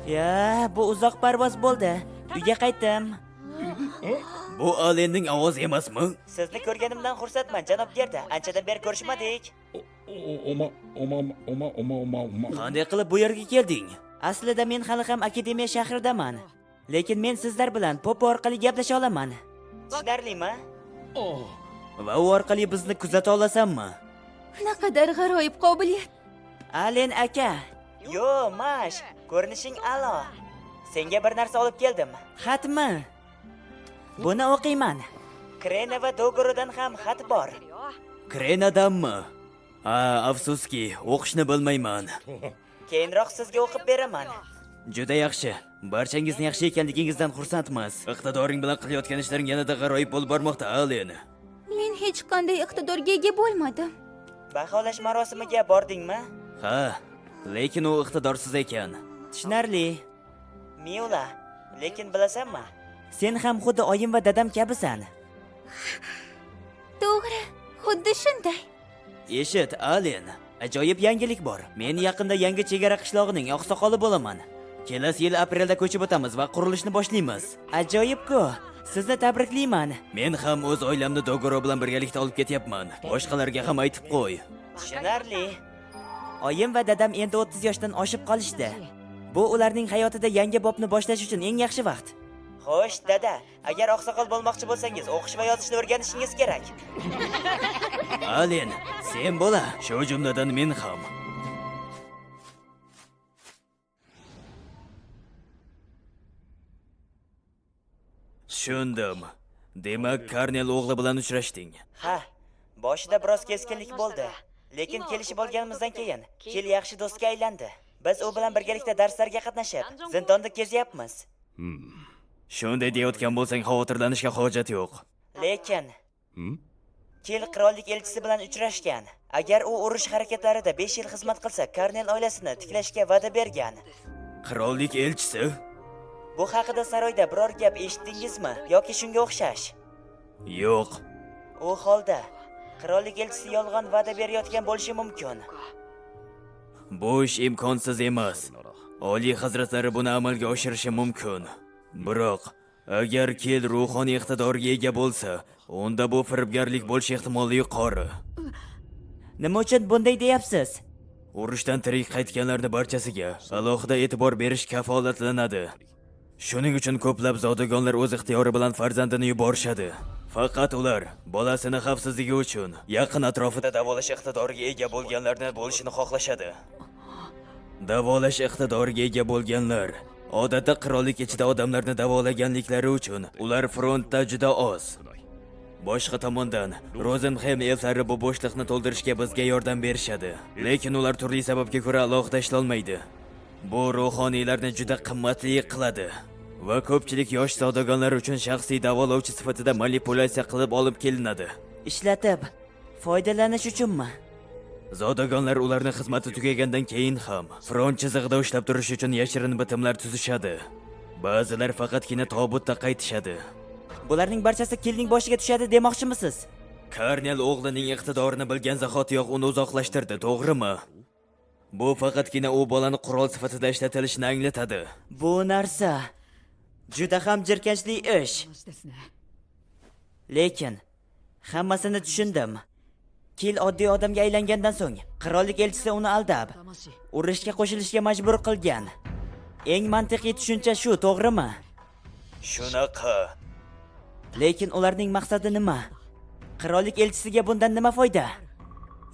Ya, bu uzoq parvoz bo'ldi. Uyga qaytdim. Bu Alenning ovozi emasmi? Sizni ko'rganimdan xursandman, janob Gerda. Anchadan beri ko'rishmadik. Qanday qilib bu yerga kelding? Aslida men hali ham akademiya shahridaman. Lekin men sizlar bilan popo orqali gaplasha olaman. Tushunarlimi? Va u orqali bizni kuzata olasanmi? Naqadar g'aroyib qobiliyat. Alen aka. Yo, Mash, ko'rinishing a'lo. Senga bir narsa olib keldim. Xatmi? Buni o'qiyman. Krena va Dogorodan ham xat bor. Krenadanmi? Afsuski, o'qishni bilmayman. Keyinroq sizga o'qib beraman. Juda yaxshi. Barchangizni yaxshi ekanligingizdan xursandmiz. Iqtidoring bilan qilayotgan ishlaring yanada g'aroyib bo'lib bormoqda, Alen. Men hech qanday iqtidorga ega bo'lmadim. Baholash marosimiga bordingmi? Ha, lekin u iqtidorsiz ekan. Tushunarli. Miula, lekin bilasanmi? Sen ham xuddi oyim va dadam kabisan. To'g'ri, xuddi shunday. Eshit, Alen, ajoyib yangilik bor. Men yaqinda yangi chegara qishlog'ining oqsoqoli bo'laman. Kelasi yil aprelda ko'chib o'tamiz va qurilishni boshlaymiz. Ajoyib-ku. Sizni tabriklayman. Men ham o'z oilamni Dogoro bilan birgalikda olib ketyapman. Boshqalarga ham aytib qo'y. Tushunarli. Oyim va dadam endi 30 yoshdan oshib qolishdi. Bu ularning hayotida yangi bobni boshlash uchun eng yaxshi vaqt. Xo'sh, dada, agar oqsoqol bo'lmoqchi bo'lsangiz, o'qish va yozishni o'rganishingiz kerak. Alen, sen bo'la, shu jumladan men ham. Tushundim. Demak, Karnel o'g'li bilan uchrashding. Ha, boshida biroz keskinlik bo'ldi. Lekin kelishib olganimizdan keyin Kil yaxshi do'stga aylandi. Biz u bilan birgalikda darslarga qatnashib, zindonda kezyapmiz. Shunday deyotgan bo'lsang, xavotirlanishga hojat yo'q. Lekin Kil qirollik elchisi bilan uchrashgan. Agar u urush harakatlarida 5 yil xizmat qilsa, Karnel oilasini tiklashga va'da bergan. Qirollik elchisi? Bu haqida saroyda biror gap eshitdingizmi yoki shunga o'xshash? Yo'q. U holda qirollik elchisi yolg'on va'da berayotgan bo'lishi mumkin. Bu ish imkonsiz emas. Oliy hazratlari buni amalga oshirishi mumkin. Biroq, agar Kil ruhoniy iqtidorga ega bo'lsa, unda bu firibgarlik bo'lish ehtimoli yuqori. Nima uchun bunday deyapsiz? Urushdan tirik qaytganlarning barchasiga alohida e'tibor berish kafolatlanadi. Shuning uchun ko'plab zodagonlar o'z ixtiyori bilan farzandini yuborishadi. Faqat ular bolasini xavfsizligi uchun yaqin atrofida davolash iqtidoriga ega bo'lganlarni bo'lishini xohlashadi. Davolash iqtidoriga ega bo'lganlar odatda qirollik ichida odamlarni davolaganliklari uchun ular frontda juda oz. Boshqa tomondan, Rosenheim elflari bu bo'shliqni to'ldirishga bizga yordam berishadi. Lekin ular turli sababga ko'ra alohida ishlay olmaydi. Bu ruhoniylarni juda qimmatli qiladi va ko'pchilik yosh zodagonlar uchun shaxsiy davolovchi sifatida manipulyatsiya qilib olib kelinadi. Ishlatib, foydalanish uchunmi? Zodagonlar ularni xizmati tugagandan keyin ham front chizig'ida ushlab turish uchun yashirin bitimlar tuzishadi. Ba'zilar faqatgina tobutda qaytishadi. Bularning barchasi Kilning boshiga tushadi demoqchimisiz? Karnel o'g'lining iqtidorini bilgan zahotiyoq uni uzoqlashtirdi, to'g'rimi? Bu faqatgina u bolani qurol sifatida ishlatilishini anglatadi. Bu narsa juda ham jirkanchli ish. Lekin hammasini tushundim. Kil oddiy odamga aylangandan so'ng, qirollik elchisi uni aldab, urushga qo'shilishga majbur qilgan. Eng mantiqiy tushuncha shu, to'g'rimi? Shunaqa. Lekin ularning maqsadi nima? Qirollik elchisiga bundan nima foyda?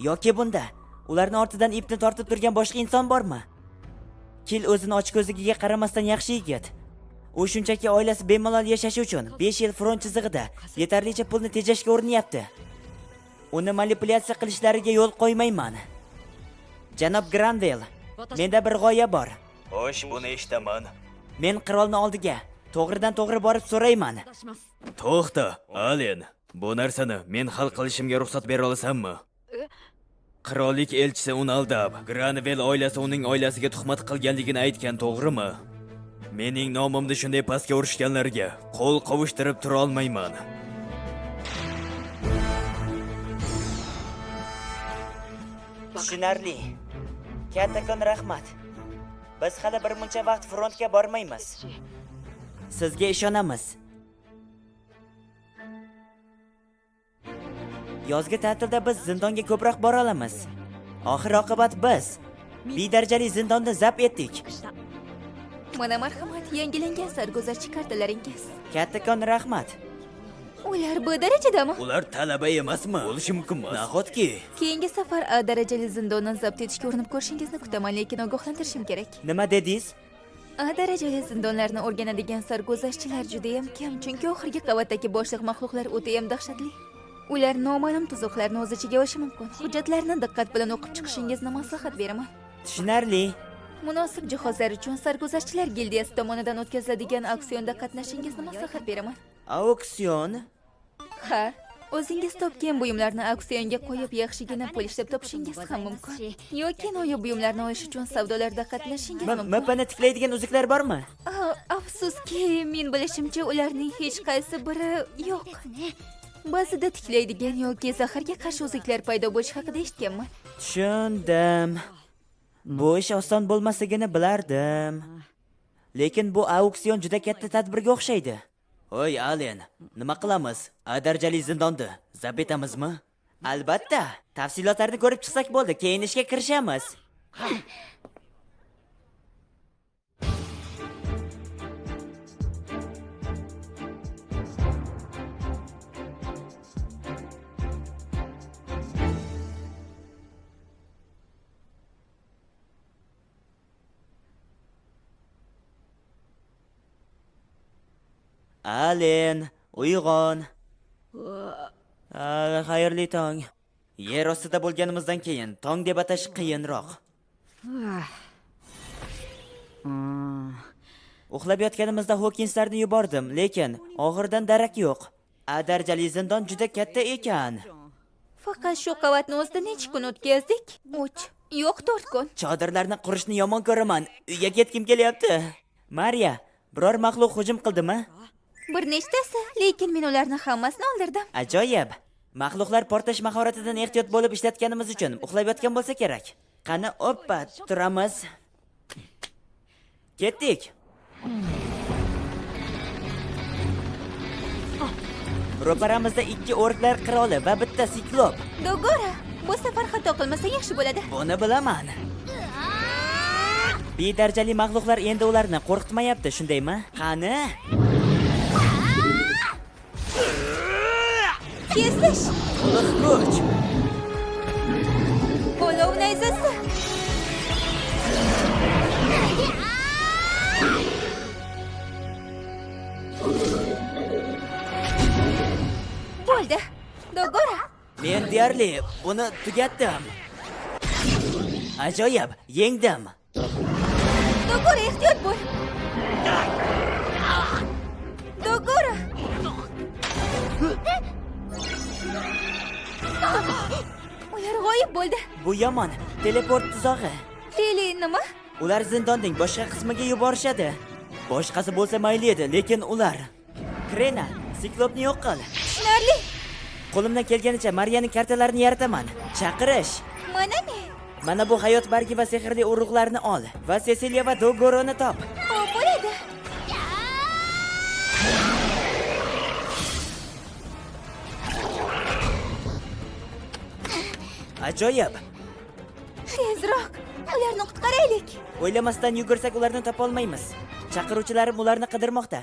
Yoki bunda ularni ortidan ipni tortib turgan boshqa inson bormi? Kil o'zini ochko'zligiga qaramasdan yaxshi yigit. U shunchaki oilasi bemalol yashashi uchun 5 yil front chizig'ida yetarlicha pulni tejashga urinyapti. Uni manipulyatsiya qilishlariga yo'l qo'ymayman. Janob Granville, menda bir g'oya bor. Xo'sh, buni eshitaman. Men qirolni oldiga to'g'ridan to'g'ri borib so'rayman. To'xta, Alen. Bu narsani men hal qilishimga ruxsat bera olasanmi? Qirollik elchisi uni aldab, Granville oilasi uning oilasiga tuhmat qilganligini aytgan, to'g'rimi? Mening nomimda shunday pastga urishganlarga qo'l qovushtirib tura olmayman. Tushunarli. Kattakon rahmat. Biz hali bir muncha vaqt frontga bormaymiz. Sizga ishonamiz. Yozgi ta'tilda biz zindonga ko'proq bora olamiz. Oxir oqibat biz bedarajali zindonni zabt etdik. Mana marhamat, yangilangan sarguzashtchi kartalaringiz. Kattakon rahmat. Ular B darajadami? Ular talaba emasmi? Bo'lishi mumkinmi? Nahotki? Keyingi safar A darajali zindonni zabt etishga urinib ko'rishingizni kutaman, lekin ogohlantirishim kerak. Nima dedingiz? A darajali zindonlarni o'rganadigan sarguzashtchilar juda ham kam, chunki oxirgi qavatdagi boshliq maxluqlar o'ta ham dahshatli. Ular noma'lum tuzuqlarni o'z ichiga olishi mumkin. Hujjatlarni diqqat bilan o'qib chiqishingizni maslahat beraman. Tushunarli. Munosib jihozlar uchun sarguzashtchilar gildiyasi tomonidan o'tkaziladigan auksionda qatnashishingizni maslahat beraman. Auksion? Ha, o'zingiz topgan buyumlarni auksionga qo'yib yaxshigina pul ishlab topishingiz ham mumkin. Yoki noyob buyumlarni olish uchun savdolarda qatnashishingiz mumkin. Mipani tiklaydigan uzuklar bormi? Afsuski, men bilishimcha ularning hech qaysi biri yo'q. Ba'zida tiklaydigan yoki zaharga qarshi uzuklar paydo bo'lishi haqida eshitganman. Tushundim. Bu ish oson bo'lmasligini bilardim. Lekin bu auksion juda katta tadbirga o'xshaydi. Voy Alen, nima qilamiz? A darajali zindonni zabt etamizmi? Albatta. Tafsilotlarni ko'rib chiqsak bo'ldi, keyin ishga kirishamiz. Alen, uyg'on. Xayrli tong. Yer ostida bo'lganimizdan keyin tong deb atash qiyinroq. Uxlab yotganimizda Hokinslarni yubordim, lekin oxirdan darak yo'q. A darajali zindon juda katta ekan. Faqat shu qavatni o'zida necha kun o'tkazdik? 3, yo'q 4 kun. Chodirlarni qurishni yomon ko'raman. Uyga ketkim kelyapti. Mariya, biror maxluq hujum qildimi? Bir nechtasi, lekin men ularni hammasini o'ldirdim. Ajoyib. Maxluqlar portlash mahoratidan ehtiyot bo'lib ishlatganimiz uchun uxlab yotgan bo'lsa kerak. Qani, oppa, turamiz. Ketdik. Ro'paramizda 2 orklar qiroli va bitta siklop. Dogora, bu safar xato qilmasa yaxshi bo'ladi. Buni bilaman. Bedarajali maxluqlar endi ularni qo'rqitmayapti, shundaymi? Qani? Kesish! To'liq kuch. Olov nayzasi! Bo'ldi. Dogora! Men deyarli buni tugatdim. Ajoyib, yengdim. Dogora, ehtiyot bo'l! Dogora! Ular g'oyib bo'ldi. Bu yomon. Teleport tuzog'i. Tele nima? Ular zindonning boshqa qismiga yuborishadi. Boshqasi bo'lsa mayli edi, lekin ular. Krena, siklopni yo'q qil. Tushunarli. Qo'limdan kelganicha Mariyaning kartalarini yarataman. Chaqirish. Mana ne? Mana bu hayot bargi va sehrli urug'larni ol va Cecilia va Dogoroni top. O, bo'ladi. Ajoyib. Tezroq, ularni qutqaraylik. O'ylamasdan yugursak ularni topa olmaymiz. Chaqiruvchilarim ularni qidirmoqda.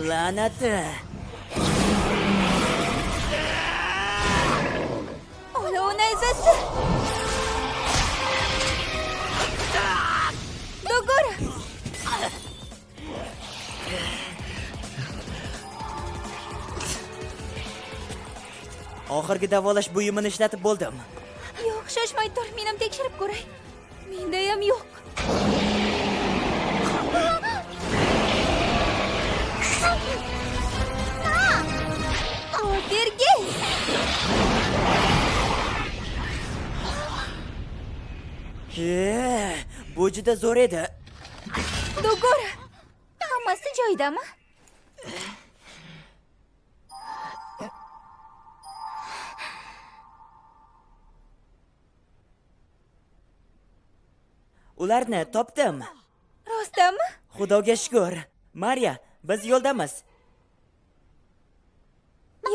La'nati. Olov nayzasi. Dogora. Oxirgi davolash buyumini ishlatib bo'ldim. Yo'q, shoshmay tur, men ham tekshirib ko'ray. Menda ham yo'q. O'tirgil. Bu juda zo'r edi. Dogora. Hammasi joyidami? Ularni topdim. Rostdanmi? Xudoga shukr. Mariya, biz yo'ldamiz.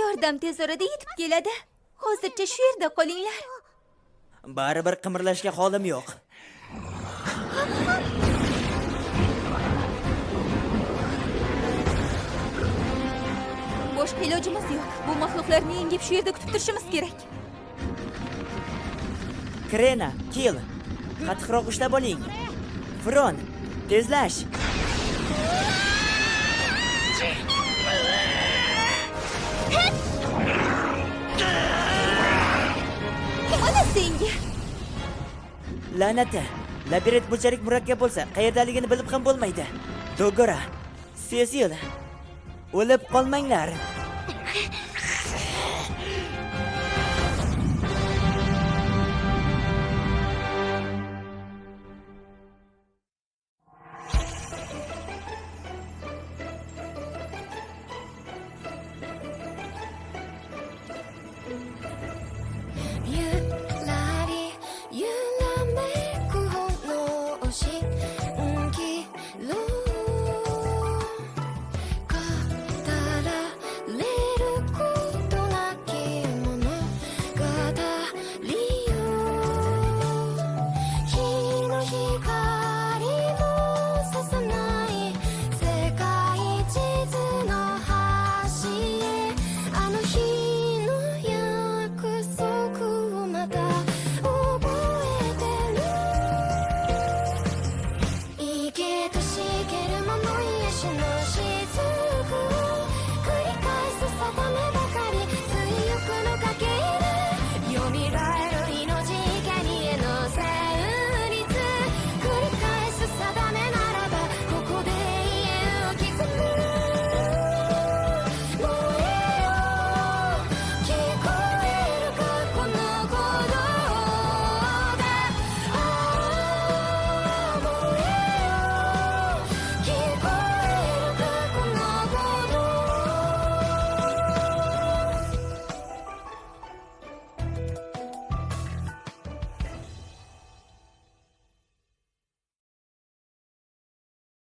Yordam tez orada yetib keladi. Hozircha shu yerda qolinglar. Baribir qimirlashga holim yo'q. Boshqa ilojimiz yo'q. Bu mahluqlarni yengib shu yerda kutib turishimiz kerak. Krena, Kil, qattiqroq ushlab oling. Fron, tezlash. Mana senga. La'nati. Labirint bunchalik murakkab bo'lsa, qayerdaligini bilib ham bo'lmaydi. Dogora, Cecil, o'lib qolmanglar.